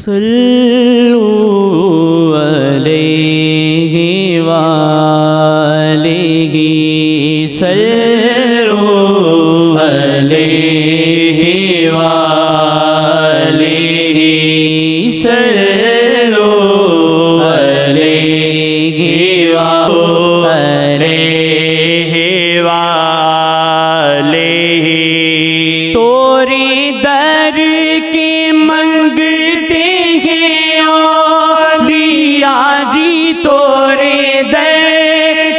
صلو علیہ وآلہ صلو علیہ وآلہ صلو علیہ وآلہ توری در کے منگتے ہیں اولیاء جی تورے در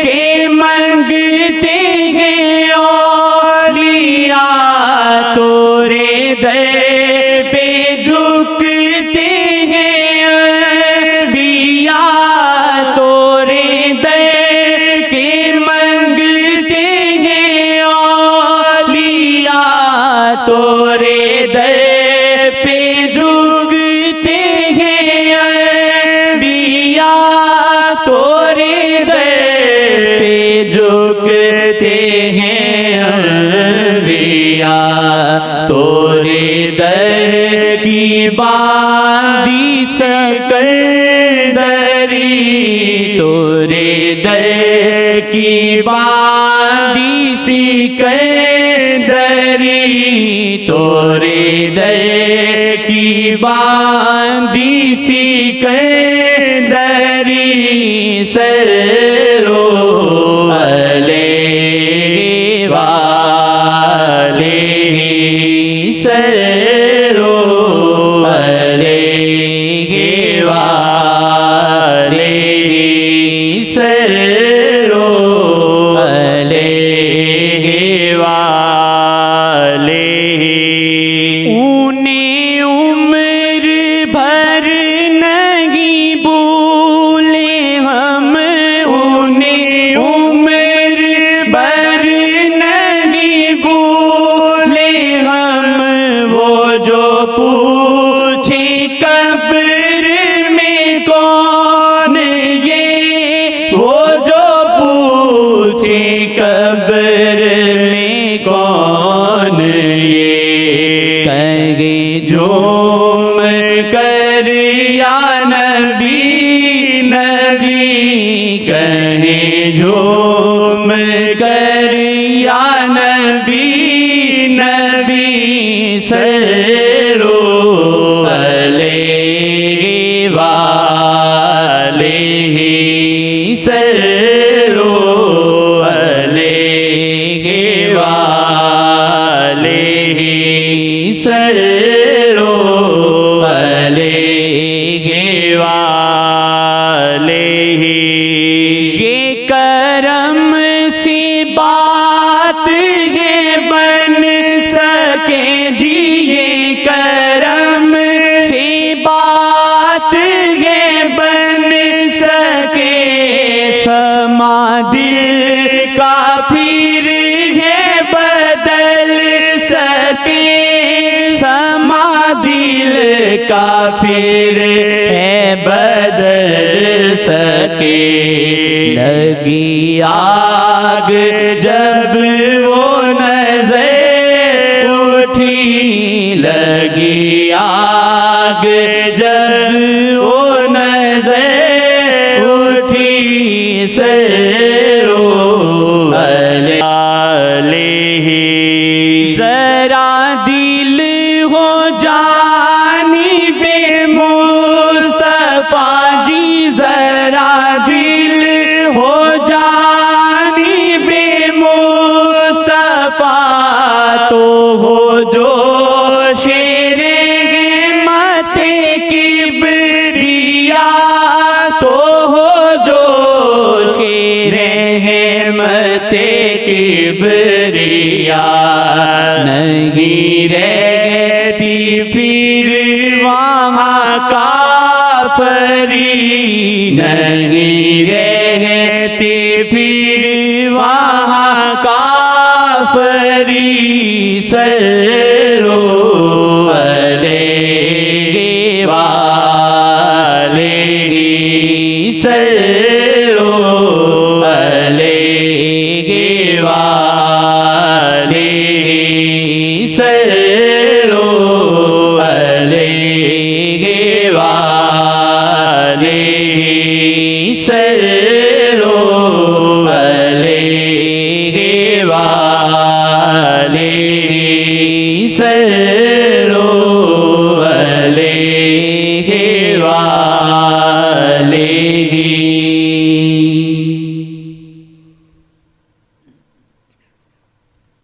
کے منگتے ہیں اولیاء تورے در پہ جھکتے ہیں انبیاء تورے در کے منگتے ہیں اولیاء تورے در پہ جھکتے ہیں انبیاء تورے در پہ جھکتے ہیں انبیاء تورے در کی باندھی سکندری تورے در کی باندھی سکندری تورے در کی باندھی سکندری صلو علیہ وآلہ صلو علیہ وآلہ صلو علیہ وآلہ انہیں عمر بھر نہیں بھولے ہم انہیں عمر بھر نہیں بھولے ہم وہ جو پوچھے قبر میں کون یہ وہ جو پوچھے قبر میں کون یہ کہے جھوم کر یا نبی نبی کہے جھوم کر یا نبی نبی صلو علیہ وآلہ صلو علیہ وآلہ صلو علیہ وآلہ یہ کرم سی بات ہے بن سکے جی یہ کرم سی بات ہے بن سکے سما دل کا پھر ہے بدل سکے سما دل کا پھر ہے بدل سکے لگی آگ جب وہ نظر اٹھی لگی آگ جب وہ نظر اٹھی صلو علیہ ذرا دل ہو جانب مصطفیٰ جی ذرا دل ہو جانب مصطفیٰ تو ہو جو شیر ہمت کبریا تو ہو جو شیر ہمت کبریا نہیں رہتی پھر وہاں کافری نہیں رہتی پھر وہاں کافری صلو علیہ وآلہ صلو علیہ وآلہ صلو علیہ صلوا علیہ وآلہ